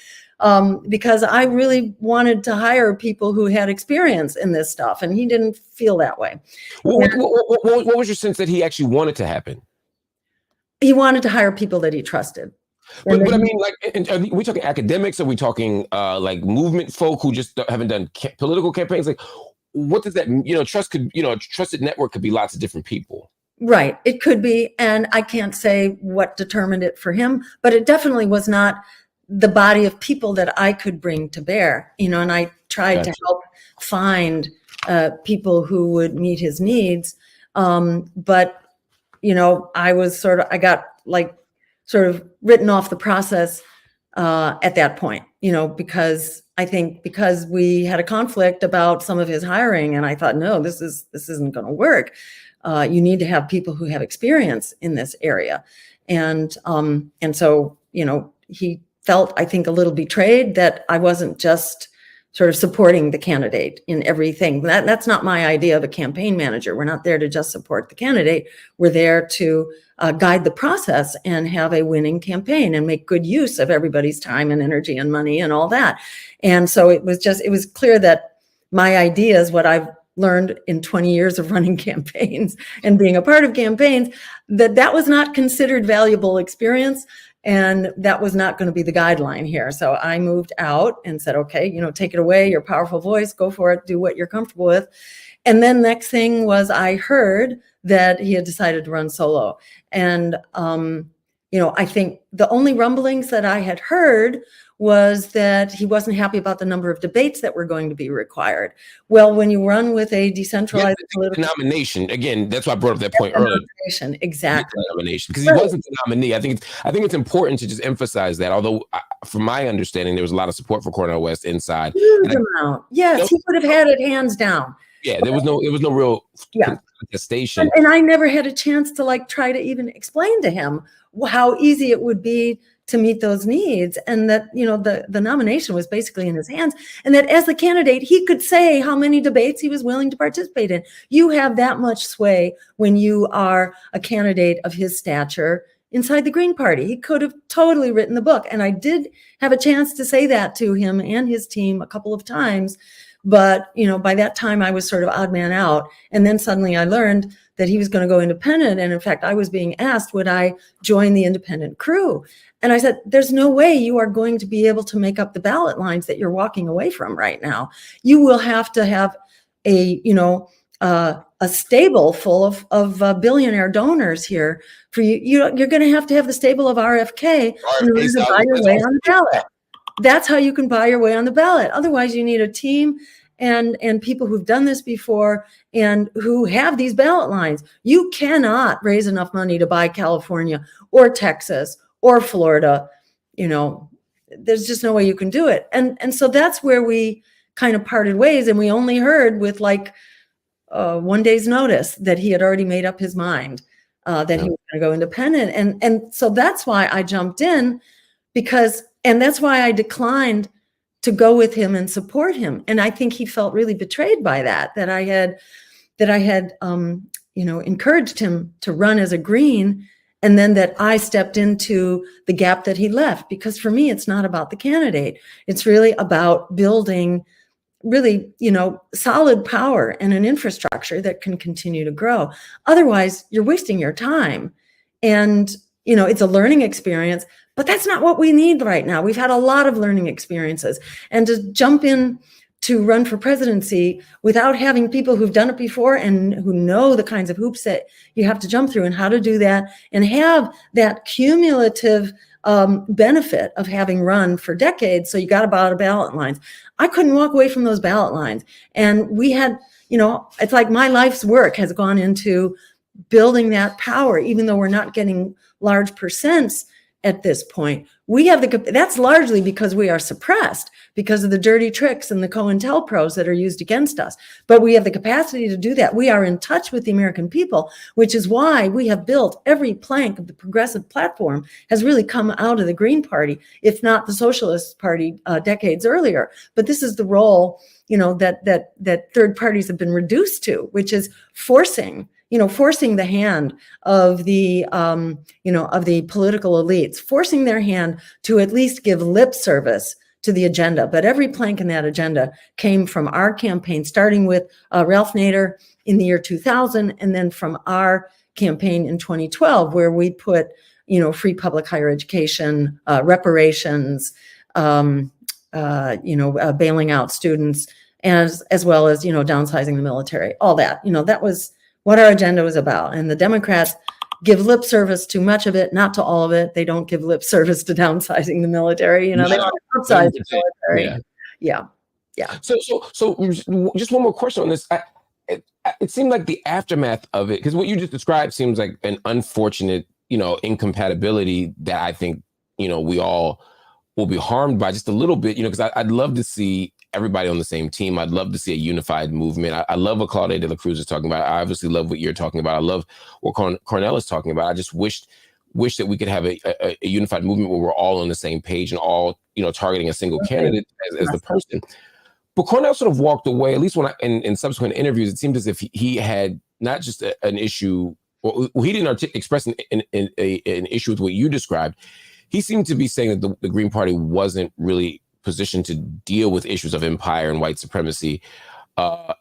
Because I really wanted to hire people who had experience in this stuff, and he didn't feel that way. What was your sense that he actually wanted to happen? He wanted to hire people that he trusted. But I mean, are we talking academics? Are we talking movement folk who just haven't done political campaigns? What does that mean? Trust could, a trusted network could be lots of different people. Right. It could be. And I can't say what determined it for him, but it definitely was not the body of people that I could bring to bear, and I tried to help find people who would meet his needs. But, I got sort of written off the process at that point, because we had a conflict about some of his hiring, and I thought, no, this isn't going to work. You need to have people who have experience in this area. And so, he felt, I think, a little betrayed that I wasn't just sort of supporting the candidate in everything. That's not my idea of a campaign manager. We're not there to just support the candidate. We're there to guide the process and have a winning campaign and make good use of everybody's time and energy and money and all that. And so it was clear that my ideas, what I've learned in 20 years of running campaigns and being a part of campaigns, that was not considered valuable experience. And that was not going to be the guideline here. So I moved out and said, okay, take it away, your powerful voice, go for it, do what you're comfortable with. And then next thing was I heard that he had decided to run solo. And, I think the only rumblings that I had heard was that he wasn't happy about the number of debates that were going to be required. Well, when you run with a decentralized political nomination, again, that's why I brought up that point earlier. Exactly. Nomination, because he wasn't the nominee. I think it's important to just emphasize that. Although, from my understanding, there was a lot of support for Cornel West inside. Huge amount. Yes, he would have had it hands down. Yeah, there was no real contestation. And I never had a chance to try to even explain to him how easy it would be to meet those needs, and that the nomination was basically in his hands, and that as the candidate he could say how many debates he was willing to participate in. You have that much sway when you are a candidate of his stature inside the Green Party. He could have totally written the book. And I did have a chance to say that to him and his team a couple of times. But, by that time I was sort of odd man out. And then suddenly I learned that he was going to go independent. And in fact, I was being asked, would I join the independent crew? And I said, there's no way you are going to be able to make up the ballot lines that you're walking away from right now. You will have to have a stable full of billionaire donors here for you. You're going to have the stable of RFK in order to buy your way on the ballot. That's how you can buy your way on the ballot. Otherwise, you need a team and people who've done this before and who have these ballot lines. You cannot raise enough money to buy California or Texas or Florida. There's just no way you can do it. And so that's where we kind of parted ways. And we only heard with 1 day's notice that he had already made up his mind that he was going to go independent. And so that's why I jumped in and that's why I declined to go with him and support him. And I think he felt really betrayed by that I had encouraged him to run as a Green, and then that I stepped into the gap that he left. Because for me, it's not about the candidate. It's really about building really, solid power and an infrastructure that can continue to grow. Otherwise, you're wasting your time. And, it's a learning experience, but that's not what we need right now. We've had a lot of learning experiences. And to jump in to run for presidency without having people who've done it before and who know the kinds of hoops that you have to jump through and how to do that and have that cumulative benefit of having run for decades. So you got about ballot lines. I couldn't walk away from those ballot lines. And we had, it's like my life's work has gone into building that power, even though we're not getting large percents at this point. That's largely because we are suppressed because of the dirty tricks and the COINTELPROs that are used against us. But we have the capacity to do that. We are in touch with the American people, which is why we have built every plank of the progressive platform has really come out of the Green Party, if not the Socialist Party decades earlier. But this is the role, that third parties have been reduced to, which is forcing the hand of the, of the political elites, forcing their hand to at least give lip service to the agenda. But every plank in that agenda came from our campaign, starting with Ralph Nader in the year 2000, and then from our campaign in 2012, where we put, free public higher education, reparations, bailing out students, as well as, downsizing the military, all that. That was what our agenda was about. And the Democrats give lip service to much of it, not to all of it. They don't give lip service to downsizing the military. They want to upsize the military. Yeah. So just one more question on this. It seemed like the aftermath of it, because what you just described seems like an unfortunate, incompatibility that I think, we all will be harmed by just a little bit, because I'd love to see everybody on the same team. I'd love to see a unified movement. I love what Claudia de la Cruz is talking about. I obviously love what you're talking about. I love what Cornell is talking about. I just wish that we could have a unified movement where we're all on the same page and all, targeting a single candidate as the person. But Cornell sort of walked away, at least when in subsequent interviews, it seemed as if he had not just an issue, or he didn't express an issue with what you described. He seemed to be saying that the Green Party wasn't really positioned to deal with issues of empire and white supremacy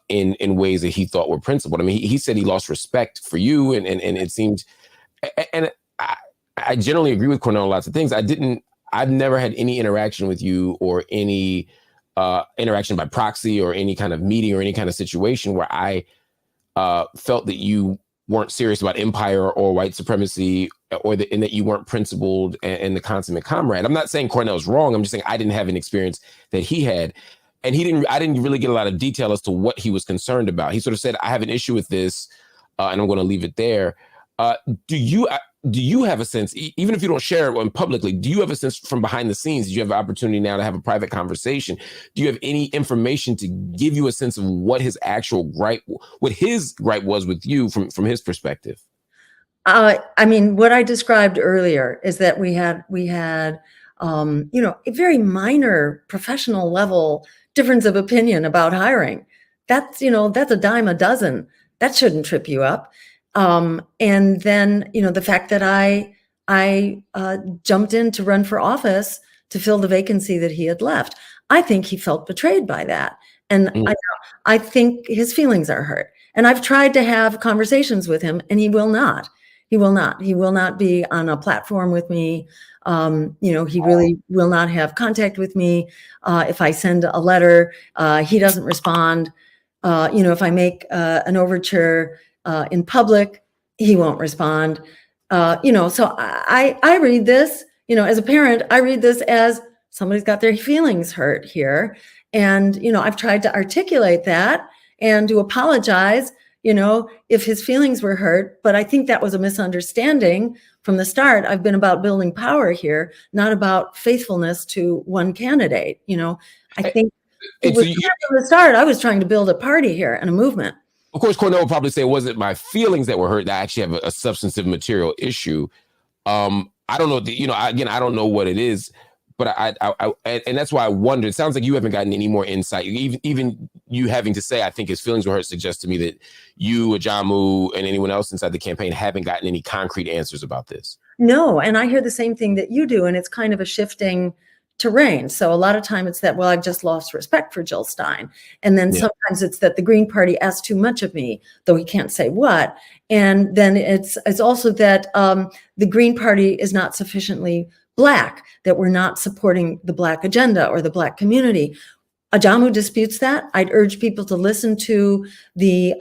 in ways that he thought were principled. I mean, he said he lost respect for you, and it seemed, and I generally agree with Cornell on lots of things. I've never had any interaction with you or any interaction by proxy or any kind of meeting or any kind of situation where I felt that you weren't serious about empire or white supremacy, or and that you weren't principled and the consummate comrade. I'm not saying Cornell's wrong. I'm just saying I didn't have an experience that he had. And I didn't really get a lot of detail as to what he was concerned about. He sort of said, I have an issue with this, and I'm going to leave it there. Do you have a sense, even if you don't share it publicly, do you have a sense from behind the scenes? Do you have an opportunity now to have a private conversation? Do you have any information to give you a sense of what his actual gripe was with you from his perspective? I mean, what I described earlier is that we had a very minor professional level difference of opinion about hiring. That's a dime a dozen. That shouldn't trip you up. And then, the fact that I I jumped in to run for office to fill the vacancy that he had left. I think he felt betrayed by that. And I think his feelings are hurt. And I've tried to have conversations with him, and he will not. He will not. He will not be on a platform with me. He really will not have contact with me. If I send a letter, he doesn't respond. If I make an overture in public, he won't respond. So I read this, as a parent, I read this as somebody's got their feelings hurt here. And, I've tried to articulate that and to apologize, if his feelings were hurt. But I think that was a misunderstanding from the start. I've been about building power here, not about faithfulness to one candidate. I think it was from the start, I was trying to build a party here and a movement. Of course, Cornell would probably say it wasn't my feelings that were hurt. I actually have a substantive material issue. I don't know. Again, I don't know what it is, but and that's why I wonder. It sounds like you haven't gotten any more insight. Even you having to say, I think his feelings were hurt, suggests to me that you, Ajamu, and anyone else inside the campaign haven't gotten any concrete answers about this. No, and I hear the same thing that you do, and it's kind of a shifting terrain. So a lot of time it's that, well, I've just lost respect for Jill Stein. And then sometimes it's that the Green Party asked too much of me, though he can't say what. And then it's also that the Green Party is not sufficiently Black, that we're not supporting the Black agenda or the Black community. Ajamu disputes that. I'd urge people to listen to the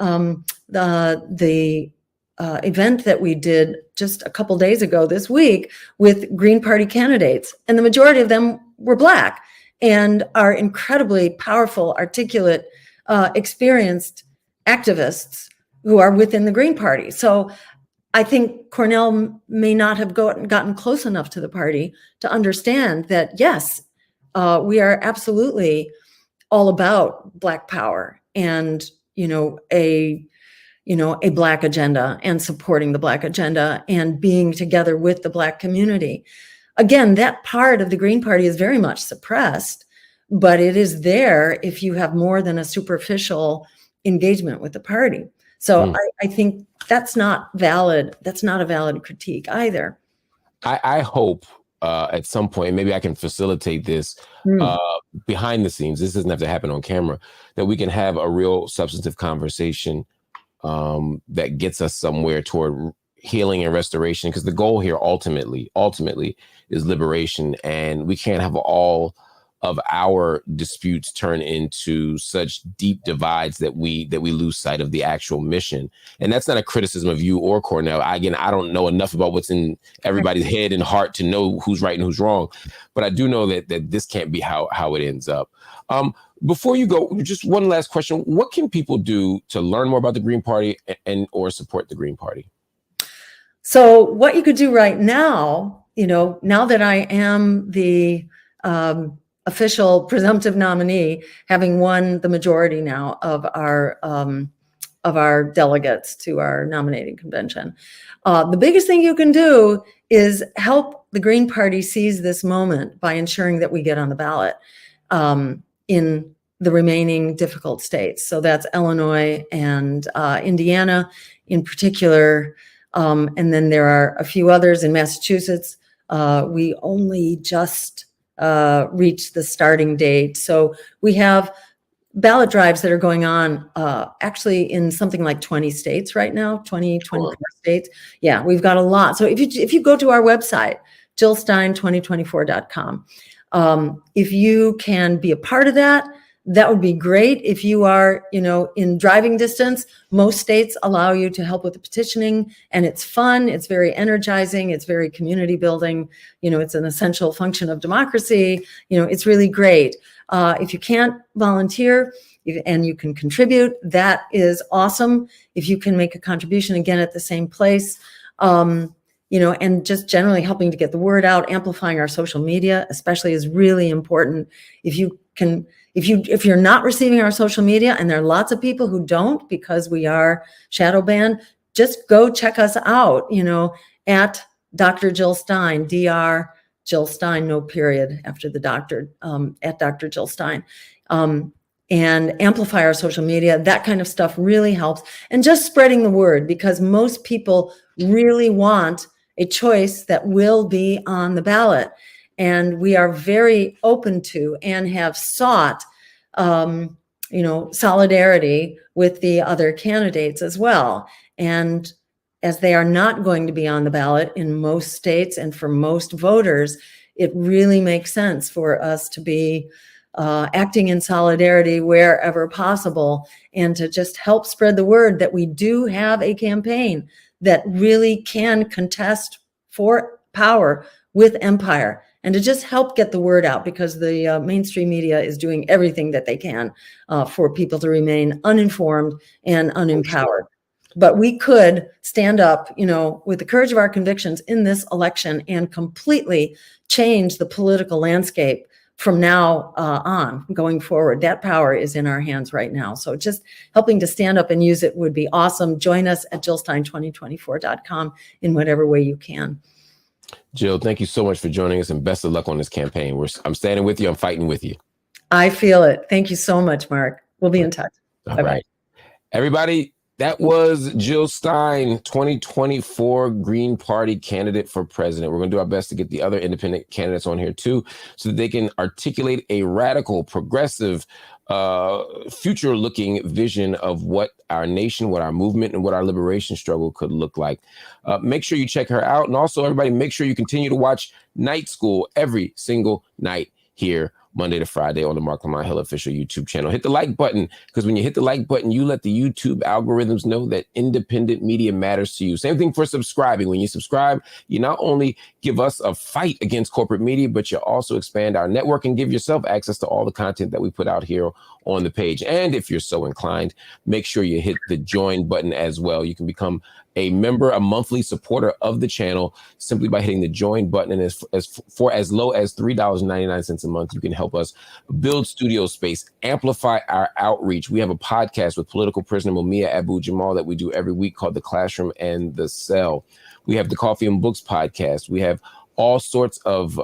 event that we did just a couple days ago this week with Green Party candidates. And the majority of them were Black and are incredibly powerful, articulate, experienced activists who are within the Green Party. So I think Cornell may not have gotten close enough to the party to understand that, yes, we are absolutely all about Black power and, a Black agenda and supporting the Black agenda and being together with the Black community. Again, that part of the Green Party is very much suppressed, but it is there if you have more than a superficial engagement with the party. So I think that's not valid. That's not a valid critique either. I hope at some point, maybe I can facilitate this behind the scenes. This doesn't have to happen on camera, that we can have a real substantive conversation that gets us somewhere toward healing and restoration, because the goal here ultimately is liberation, and we can't have all of our disputes turn into such deep divides that we lose sight of the actual mission. And that's not a criticism of you or Cornell. I don't know enough about what's in everybody's head and heart to know who's right and who's wrong, but I do know that this can't be how it ends up. Before you go, just one last question. What can people do to learn more about the Green Party and or support the Green Party? So what you could do right now, now that I am the official presumptive nominee, having won the majority now of our delegates to our nominating convention, the biggest thing you can do is help the Green Party seize this moment by ensuring that we get on the ballot in the remaining difficult states. So that's Illinois and Indiana in particular. And then there are a few others in Massachusetts. We only just reached the starting date. So we have ballot drives that are going on actually in something like 20 states right now, 24 states. Yeah, we've got a lot. So if you go to our website, jillstein2024.com, if you can be a part of that, that would be great. If you are, in driving distance, most states allow you to help with the petitioning, and it's fun. It's very energizing. It's very community building. It's an essential function of democracy. It's really great. If you can't volunteer and you can contribute, that is awesome. If you can make a contribution again at the same place, and just generally helping to get the word out, amplifying our social media, especially, is really important. If you're not receiving our social media, and there are lots of people who don't because we are shadow banned, just go check us out, at Dr. Jill Stein, Dr. Jill Stein, no period after the doctor, at Dr. Jill Stein, and amplify our social media. That kind of stuff really helps. And just spreading the word, because most people really want a choice that will be on the ballot. And we are very open to and have sought, solidarity with the other candidates as well. And as they are not going to be on the ballot in most states and for most voters, it really makes sense for us to be acting in solidarity wherever possible, and to just help spread the word that we do have a campaign that really can contest for power with empire, and to just help get the word out, because the mainstream media is doing everything that they can for people to remain uninformed and unempowered. But we could stand up, with the courage of our convictions in this election and completely change the political landscape from now on going forward. That power is in our hands right now. So just helping to stand up and use it would be awesome. Join us at jillstein2024.com in whatever way you can. Jill, thank you so much for joining us, and best of luck on this campaign. I'm standing with you. I'm fighting with you. I feel it. Thank you so much, Mark. We'll be in touch. All right. Everybody, that was Jill Stein, 2024 Green Party candidate for president. We're going to do our best to get the other independent candidates on here too, so that they can articulate a radical, progressive, future-looking vision of what our nation, what our movement, and what our liberation struggle could look like. Make sure you check her out. And also, everybody, make sure you continue to watch Night School every single night here, Monday to Friday, on the Marc Lamont Hill official YouTube channel. Hit the like button, because when you hit the like button, you let the YouTube algorithms know that independent media matters to you. Same thing for subscribing. When you subscribe, you not only give us a fight against corporate media, but you also expand our network and give yourself access to all the content that we put out here on the page. And if you're so inclined, make sure you hit the join button as well. You can become a member, a monthly supporter of the channel, simply by hitting the join button. And for as low as $3.99 a month, you can help us build studio space, amplify our outreach. We have a podcast with political prisoner Mumia Abu-Jamal that we do every week called The Classroom and the Cell. We have the Coffee and Books podcast. We have all sorts of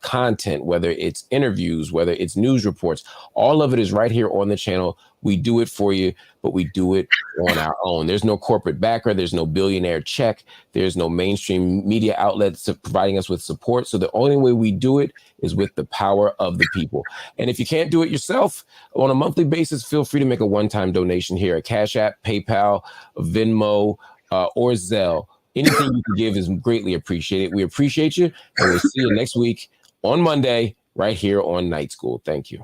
content, whether it's interviews, whether it's news reports. All of it is right here on the channel. We do it for you, but we do it on our own. There's no corporate backer. There's no billionaire check. There's no mainstream media outlets providing us with support. So the only way we do it is with the power of the people. And if you can't do it yourself on a monthly basis, feel free to make a one-time donation here at Cash App, PayPal, Venmo, or Zelle. Anything you can give is greatly appreciated. We appreciate you, and we'll see you next week on Monday right here on Night School. Thank you.